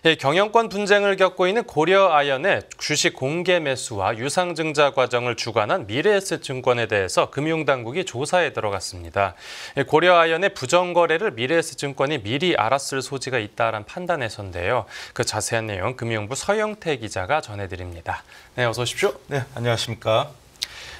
예, 경영권 분쟁을 겪고 있는 고려아연의 주식 공개 매수와 유상증자 과정을 주관한 미래에셋증권에 대해서 금융당국이 조사에 들어갔습니다. 예, 고려아연의 부정거래를 미래에셋증권이 미리 알았을 소지가 있다는 판단에서인데요. 그 자세한 내용 금융부 서영태 기자가 전해드립니다. 네, 어서 오십시오. 네, 안녕하십니까.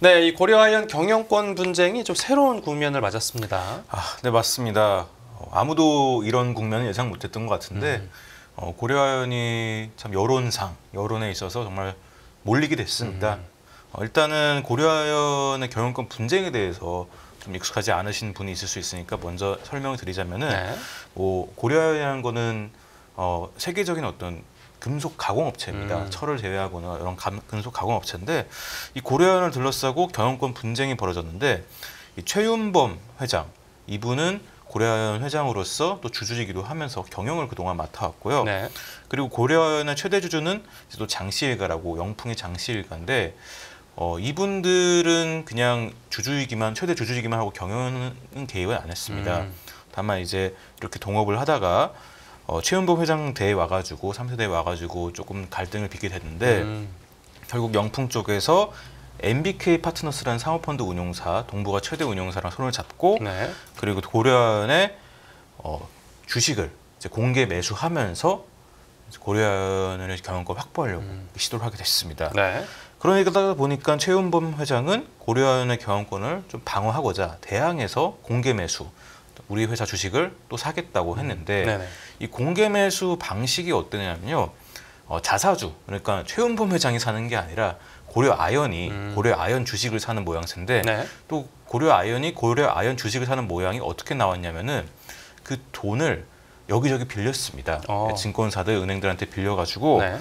네, 이 고려아연 경영권 분쟁이 좀 새로운 국면을 맞았습니다. 네, 맞습니다. 아무도 이런 국면을 예상 못했던 것 같은데 고려아연이 참 여론에 있어서 정말 몰리게 됐습니다. 일단은 고려아연의 경영권 분쟁에 대해서 좀 익숙하지 않으신 분이 있을 수 있으니까 먼저 설명을 드리자면은 네. 고려아연이라는 거는 세계적인 어떤 금속 가공업체입니다. 철을 제외하고는 이런 금속 가공업체인데 이 고려아연을 둘러싸고 경영권 분쟁이 벌어졌는데 이 최윤범 회장 이분은 고려아연 회장으로서 또 주주이기도 하면서 경영을 그동안 맡아왔고요. 네. 그리고 고려아연의 최대 주주는 또 장시일가라고 영풍의 장시일가인데 이분들은 그냥 최대 주주이기만 하고 경영은 개입은 안 했습니다. 다만 이제 이렇게 동업을 하다가 최윤범 회장 대에 와가지고 3세대에 와가지고 조금 갈등을 빚게 됐는데 결국 영풍 쪽에서 MBK 파트너스라는 사모펀드 운용사, 동부가 최대 운용사랑 손을 잡고 네. 그리고 고려아연의 주식을 이제 공개 매수하면서 고려아연의 경영권 확보하려고 시도를 하게 됐습니다. 네. 그러다 보니까 최윤범 회장은 고려아연의 경영권을 좀 방어하고자 대항해서 공개 매수, 우리 회사 주식을 또 사겠다고 했는데 네네. 이 공개 매수 방식이 어떠냐면요. 자사주, 그러니까 최윤범 회장이 사는 게 아니라 고려아연이 고려아연 주식을 사는 모양새인데 네. 또 고려아연이 고려아연 주식을 사는 모양이 어떻게 나왔냐면은 그 돈을 여기저기 빌렸습니다. 증권사들, 은행들한테 빌려가지고 네.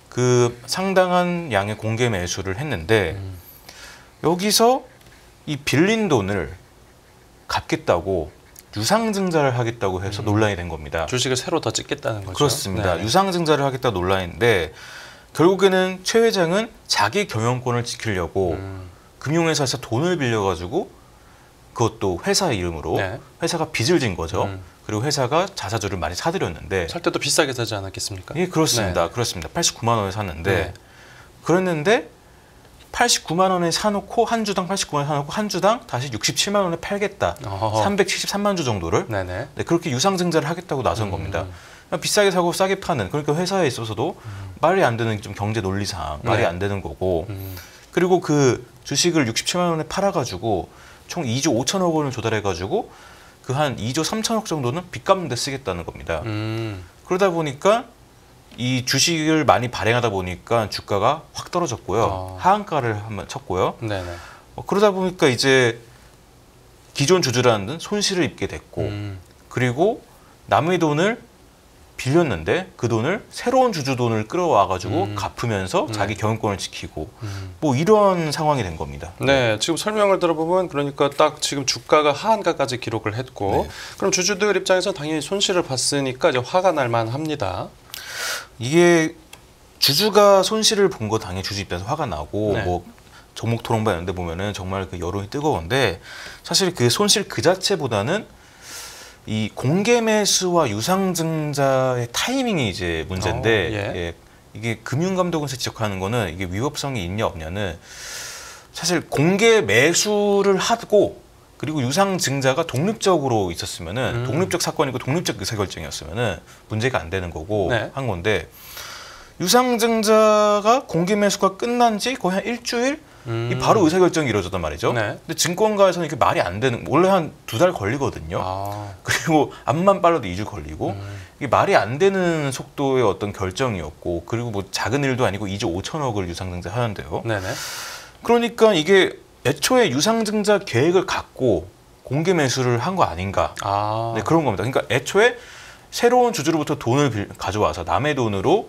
그 상당한 양의 공개 매수를 했는데 여기서 이 빌린 돈을 갚겠다고 유상증자를 하겠다고 해서 논란이 된 겁니다. 주식을 새로 더 찍겠다는 거죠. 그렇습니다. 네. 유상증자를 하겠다 논란인데 결국에는 최 회장은 자기 경영권을 지키려고 금융회사에서 돈을 빌려가지고 그것도 회사 이름으로 네. 회사가 빚을 진 거죠. 그리고 회사가 자사주를 많이 사들였는데 살 때도 비싸게 사지 않았겠습니까? 예, 그렇습니다. 네. 그렇습니다. 89만 원에 샀는데 네. 그랬는데 89만 원에 사놓고 한 주당 89만 원에 사놓고 한 주당 다시 67만 원에 팔겠다. 373만 주 정도를 네네. 네, 그렇게 유상증자를 하겠다고 나선 겁니다. 비싸게 사고 싸게 파는 그러니까 회사에 있어서도 말이 안 되는 좀 경제 논리상 말이 네. 안 되는 거고 그리고 그 주식을 67만 원에 팔아가지고 총 2조 5천억 원을 조달해가지고 그 한 2조 3천억 정도는 빚 갚는 데 쓰겠다는 겁니다. 그러다 보니까 이 주식을 많이 발행하다 보니까 주가가 확 떨어졌고요. 하한가를 한번 쳤고요. 네네. 그러다 보니까 이제 기존 주주라는 손실을 입게 됐고 그리고 남의 돈을 빌렸는데 그 돈을 새로운 주주 돈을 끌어와가지고 갚으면서 자기 경영권을 지키고 뭐 이런 상황이 된 겁니다. 네, 지금 설명을 들어보면 그러니까 딱 지금 주가가 하한가까지 기록을 했고 네. 그럼 주주들 입장에서 당연히 손실을 봤으니까 이제 화가 날 만합니다. 이게 주주가 손실을 본 거 당연히 주주 입장에서 화가 나고 네. 뭐 종목 토론반 이런 데 보면은 정말 그 여론이 뜨거운데 사실 그 손실 그 자체보다는 이 공개 매수와 유상증자의 타이밍이 이제 문제인데 예. 이게 금융감독원에서 지적하는 거는 이게 위법성이 있냐 없냐는 사실 공개 매수를 하고 그리고 유상증자가 독립적으로 있었으면은 독립적 사건이고 독립적 의사결정이었으면은 문제가 안 되는 거고 네. 한 건데 유상증자가 공개 매수가 끝난 지 거의 한 일주일 이 바로 의사결정이 이루어졌단 말이죠. 네. 근데 증권가에서는 이게 말이 안 되는 원래 한 2달 걸리거든요. 그리고 암만 빨라도 2주 걸리고 이게 말이 안 되는 속도의 어떤 결정이었고 그리고 뭐 작은 일도 아니고 2조 5천억을 유상증자 하는데요. 네네. 그러니까 이게 애초에 유상증자 계획을 갖고 공개 매수를 한 거 아닌가. 네, 그런 겁니다. 그러니까 애초에 새로운 주주로부터 돈을 가져와서 남의 돈으로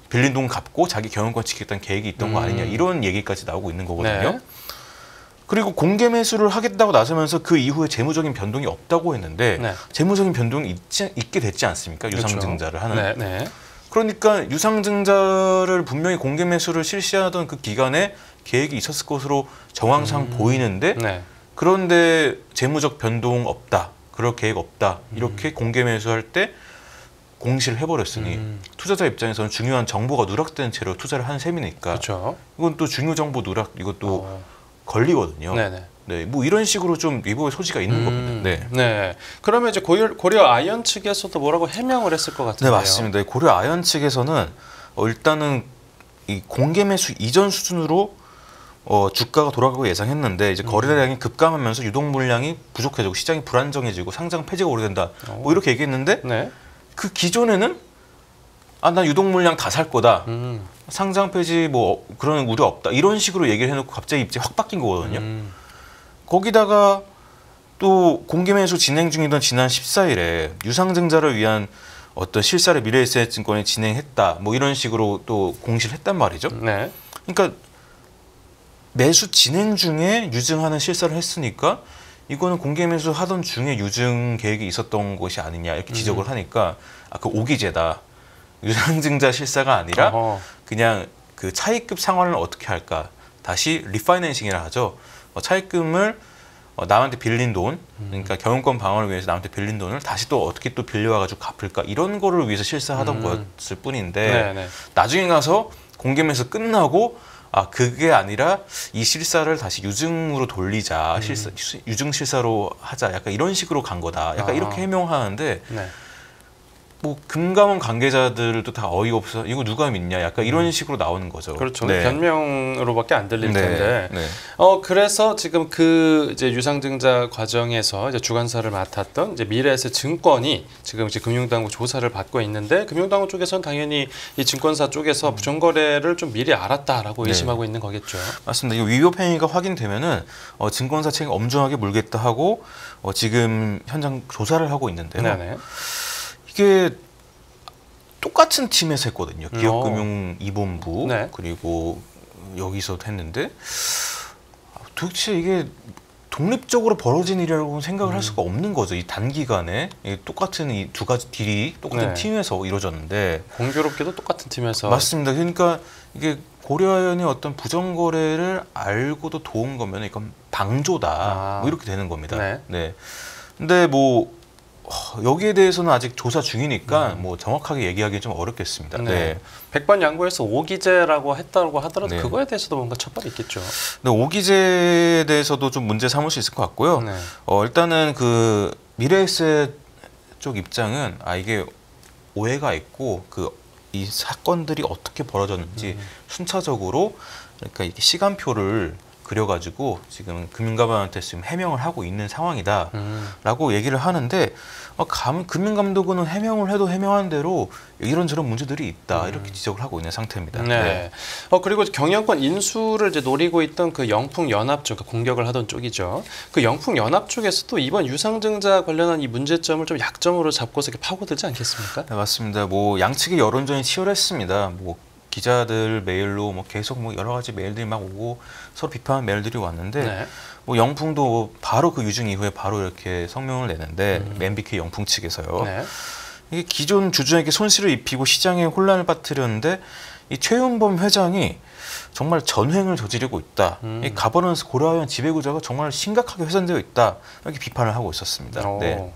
빌린 돈 갚고 자기 경영권 지키겠다는 계획이 있던 거 아니냐 이런 얘기까지 나오고 있는 거거든요. 네. 그리고 공개 매수를 하겠다고 나서면서 그 이후에 재무적인 변동이 없다고 했는데 네. 재무적인 변동이 있게 됐지 않습니까? 유상증자를 하는. 네, 네. 그러니까 유상증자를 분명히 공개 매수를 실시하던 그 기간에 계획이 있었을 것으로 정황상 보이는데 네. 그런데 재무적 변동 없다. 그럴 계획 없다. 이렇게 공개 매수할 때 공시를 해버렸으니 투자자 입장에서는 중요한 정보가 누락된 채로 투자를 한 셈이니까 그렇죠. 이건 또 중요 정보 누락 이것도 걸리거든요. 네네. 네, 뭐 이런 식으로 좀 위법의 소지가 있는 겁니다. 네. 네. 그러면 이제 고려 아이언 측에서도 뭐라고 해명을 했을 것 같은데요. 네, 맞습니다. 고려 아이언 측에서는 일단은 이 공개 매수 이전 수준으로 주가가 돌아가고 예상했는데 이제 거래량이 급감하면서 유동 물량이 부족해지고 시장이 불안정해지고 상장 폐지가 오래된다. 뭐 이렇게 얘기했는데 네. 그 기존에는 나 유동 물량 다 살 거다. 상장 폐지 뭐 그런 우려 없다. 이런 식으로 얘기를 해놓고 갑자기 입장이 확 바뀐 거거든요. 거기다가 또 공개 매수 진행 중이던 지난 14일에 유상증자를 위한 어떤 실사를 미래에셋증권이 진행했다. 뭐 이런 식으로 또 공시를 했단 말이죠. 네. 그러니까 매수 진행 중에 유증하는 실사를 했으니까 이거는 공개 매수 하던 중에 유증 계획이 있었던 것이 아니냐 이렇게 지적을 하니까 그 오기제다. 유상증자 실사가 아니라 그냥 그 차입금 상환을 어떻게 할까? 다시 리파이낸싱이라 하죠. 차입금을 남한테 빌린 돈, 그러니까 경영권 방어를 위해서 남한테 빌린 돈을 다시 또 어떻게 또 빌려와가지고 갚을까 이런 거를 위해서 실사하던 거였을 뿐인데 네네. 나중에 가서 공개 매수 끝나고 그게 아니라 이 실사를 다시 유증으로 돌리자, 유증 실사로 하자, 약간 이런 식으로 간 거다. 약간 이렇게 해명하는데. 네. 뭐 금감원 관계자들도 다 어이없어 이거 누가 믿냐 약간 이런 식으로 나오는 거죠. 그렇죠. 네. 변명으로밖에 안 들릴 네. 텐데. 네. 그래서 지금 그 이제 유상증자 과정에서 이제 주관사를 맡았던 이제 미래에셋증권이 지금 이제 금융당국 조사를 받고 있는데 금융당국 쪽에서는 당연히 이 증권사 쪽에서 부정거래를 좀 미리 알았다라고 의심하고 있는 거겠죠. 맞습니다. 이 위법 행위가 확인되면은 증권사 책임 엄중하게 물겠다 하고 지금 현장 조사를 하고 있는데요. 네네. 이게 똑같은 팀에서 했거든요. 기업금융 2본부 네. 그리고 여기서도 했는데 도대체 이게 독립적으로 벌어진 일이라고 생각을 할 수가 없는 거죠. 이 단기간에 똑같은 이 두 가지 딜이 똑같은 네. 팀에서 이루어졌는데 공교롭게도 똑같은 팀에서 맞습니다. 그러니까 이게 고려아연의 어떤 부정거래를 알고도 도운 거면 이건 방조다. 뭐 이렇게 되는 겁니다. 네. 네. 근데 뭐 여기에 대해서는 아직 조사 중이니까 뭐 정확하게 얘기하기 좀 어렵겠습니다. 네. 네. 백번양보해서 오기재라고 했다고 하더라도 네. 그거에 대해서도 뭔가 처벌이 있겠죠. 근데 오기재에 대해서도 좀 문제 삼을 수 있을 것 같고요. 네. 일단은 그 미래에셋 쪽 입장은 이게 오해가 있고 이 사건들이 어떻게 벌어졌는지 순차적으로 그러니까 이게 시간표를 그려가지고 지금 금융감독원한테 지금 해명을 하고 있는 상황이다라고 얘기를 하는데 금융감독원은 해명을 해도 해명한 대로 이런저런 문제들이 있다 이렇게 지적을 하고 있는 상태입니다. 네. 네. 그리고 경영권 인수를 이제 노리고 있던 그 영풍연합 쪽, 공격을 하던 쪽이죠. 그 영풍연합 쪽에서도 이번 유상증자 관련한 이 문제점을 좀 약점으로 잡고서 이렇게 파고들지 않겠습니까? 네, 맞습니다. 뭐 양측의 여론전이 치열했습니다. 뭐 기자들 메일로 뭐 계속 뭐 여러 가지 메일들이 막 오고 서로 비판하는 메일들이 왔는데 네. 뭐 영풍도 바로 그 유증 이후에 바로 이렇게 성명을 내는데 MBK 영풍 측에서요. 네. 이게 기존 주주에게 손실을 입히고 시장에 혼란을 빠뜨렸는데 이 최윤범 회장이 정말 전횡을 저지르고 있다. 이 가버넌스 고려아연 지배구조가 정말 심각하게 훼손되어 있다. 이렇게 비판을 하고 있었습니다. 네.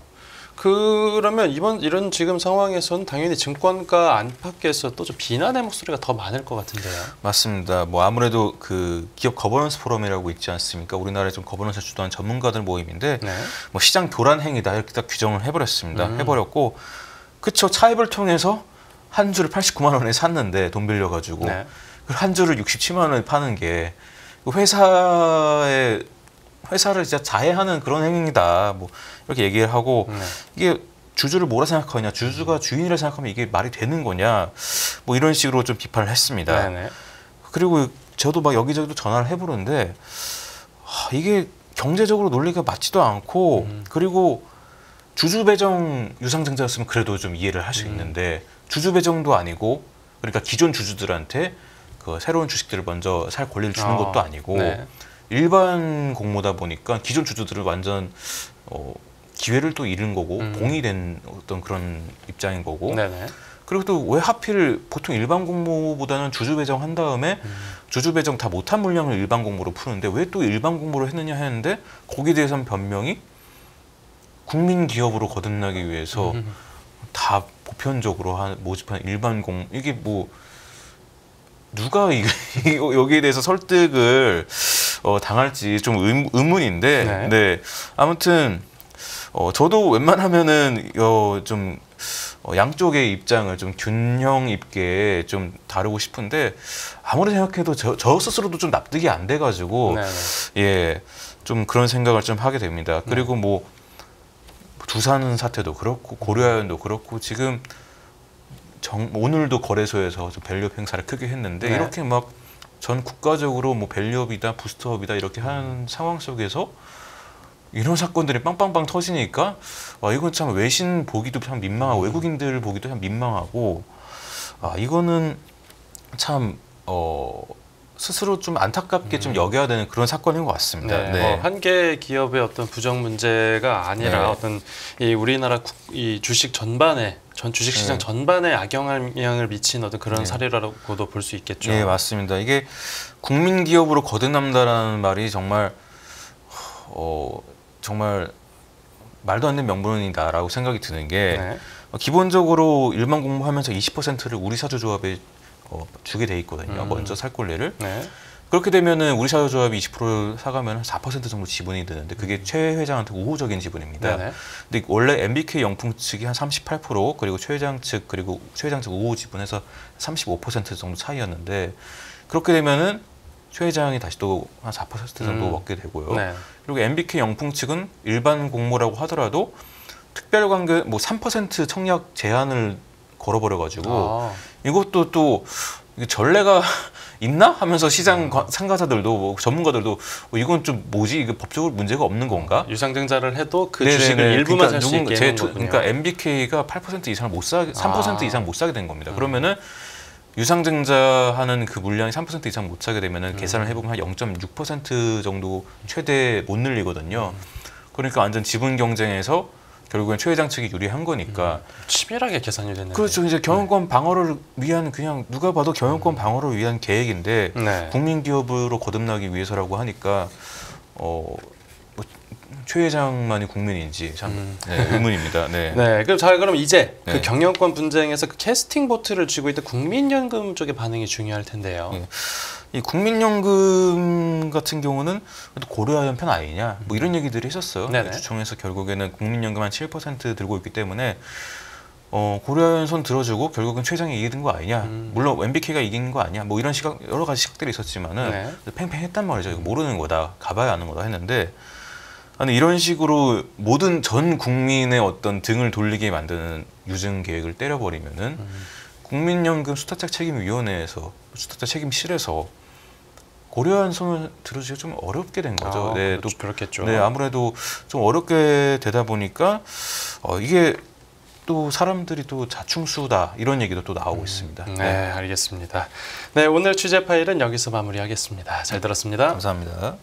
그러면 이런 지금 상황에서는 당연히 증권가 안팎에서도 좀 비난의 목소리가 더 많을 것 같은데요. 맞습니다. 뭐 아무래도 그 기업 거버넌스 포럼이라고 있지 않습니까? 우리나라에 좀 거버넌스 주도한 전문가들 모임인데 네. 뭐 시장 교란 행위다 이렇게 딱 규정을 해버렸습니다. 해버렸고 그쵸 차입을 통해서 한 주를 89만 원에 샀는데 돈 빌려가지고 네. 한 주를 67만 원에 파는 게 회사를 진짜 자해하는 그런 행위다. 뭐 이렇게 얘기를 하고 이게 주주를 뭐라 생각하냐, 주주가 주인이라 생각하면 이게 말이 되는 거냐, 뭐 이런 식으로 좀 비판을 했습니다. 네네. 그리고 저도 막 여기저기도 전화를 해보는데 이게 경제적으로 논리가 맞지도 않고 그리고 주주 배정 유상증자였으면 그래도 좀 이해를 할 수 있는데 주주 배정도 아니고 그러니까 기존 주주들한테 그 새로운 주식들을 먼저 살 권리를 주는 것도 아니고 네. 일반 공모다 보니까 기존 주주들은 완전 기회를 또 잃은 거고 봉의된 어떤 그런 입장인 거고 네네. 그리고 또 왜 하필 보통 일반 공모보다는 주주 배정한 다음에 주주 배정 다 못한 물량을 일반 공모로 푸는데 왜 또 일반 공모를 했느냐 했는데 거기에 대해서는 변명이 국민 기업으로 거듭나기 위해서 다 보편적으로 모집한 일반 이게 뭐 누가 여기에 대해서 설득을 당할지 좀 의문인데, 네. 네. 아무튼 저도 웬만하면은 좀 양쪽의 입장을 좀 균형 있게 좀 다루고 싶은데 아무리 생각해도 저 스스로도 좀 납득이 안 돼가지고 네네. 예, 좀 그런 생각을 좀 하게 됩니다. 그리고 뭐 두산 사태도 그렇고 고려아연도 그렇고 지금 오늘도 거래소에서 좀 밸류업 행사를 크게 했는데 네. 이렇게 막 전 국가적으로 뭐 밸류업이다 부스트업이다 이렇게 하는 상황 속에서 이런 사건들이 빵빵빵 터지니까 이건 참 외신 보기도 참 민망하고 외국인들 보기도 참 민망하고 이거는 참 스스로 좀 안타깝게 좀 여겨야 되는 그런 사건인 것 같습니다. 네, 네. 한 개의 기업의 어떤 부정 문제가 아니라 네. 어떤 이 우리나라 이 주식 전반에 주식 시장 네. 전반에 악영향을 미친 어떤 그런 네. 사례라고도 볼 수 있겠죠. 네, 맞습니다. 이게 국민 기업으로 거듭난다라는 말이 정말 정말 말도 안 되는 명분이다라고 생각이 드는 게 네. 기본적으로 일반 공모하면서 20%를 우리 사주조합에 주게 돼 있거든요. 먼저 살 권리를. 네. 그렇게 되면은 우리 사주조합이 20%를 사가면 4% 정도 지분이 드는데 그게 최 회장한테 우호적인 지분입니다. 네네. 근데 원래 MBK 영풍 측이 한 38% 그리고 최 회장 측 그리고 최 회장 측 우호 지분에서 35% 정도 차이였는데 그렇게 되면은 최 회장이 다시 또 한 4% 정도 먹게 되고요. 네. 그리고 MBK 영풍 측은 일반 공모라고 하더라도 특별관계 뭐 3% 청약 제한을 걸어버려가지고 이것도 또 이게 전례가 있나 하면서 시장 참가자들도 뭐 전문가들도 이건 좀 뭐지 이게 법적으로 문제가 없는 건가? 유상증자를 해도 그 네네네. 주식을 일부만 그러니까 살 수 있게 하는 거군요. 그러니까 MBK가 8% 이상을 못 사게 3% 이상 못 사게 된 겁니다. 그러면은 유상증자하는 그 물량이 3% 이상 못 사게 되면은 계산을 해보면 한 0.6% 정도 최대 못 늘리거든요. 그러니까 완전 지분 경쟁에서 결국엔 최 회장 측이 유리한 거니까. 치밀하게 계산이 됐네요. 그렇죠. 이제 경영권 방어를 위한 그냥 누가 봐도 경영권 방어를 위한 계획인데 네. 국민 기업으로 거듭나기 위해서라고 하니까 최 회장만이 국민인지 참 의문입니다. 네. 네, 그럼 이제 네. 그 경영권 분쟁에서 그 캐스팅 보트를 쥐고 있던 국민연금 쪽의 반응이 중요할 텐데요. 네. 이 국민연금 같은 경우는 고려아연 편 아니냐 뭐 이런 얘기들이 있었어요. 네네. 주총에서 결국에는 국민연금 한 7% 들고 있기 때문에 고려아연 손 들어주고 결국은 최 회장이 이기는 거 아니냐. 물론 MBK가 이기는 거 아니냐. 뭐 이런 여러 가지 시각들이 있었지만은 네. 팽팽했단 말이죠. 이거 모르는 거다. 가봐야 아는 거다 했는데 아니 이런 식으로 모든 전 국민의 어떤 등을 돌리게 만드는 유증 계획을 때려버리면은 국민연금 수탁자 책임위원회에서 수탁자 책임실에서 고려한 손을 들어주기가 좀 어렵게 된 거죠. 네, 또 그렇겠죠. 네, 아무래도 좀 어렵게 되다 보니까 이게 또 사람들이 또 자충수다 이런 얘기도 또 나오고 있습니다. 네, 알겠습니다. 네, 오늘 취재 파일은 여기서 마무리하겠습니다. 잘 들었습니다. 감사합니다.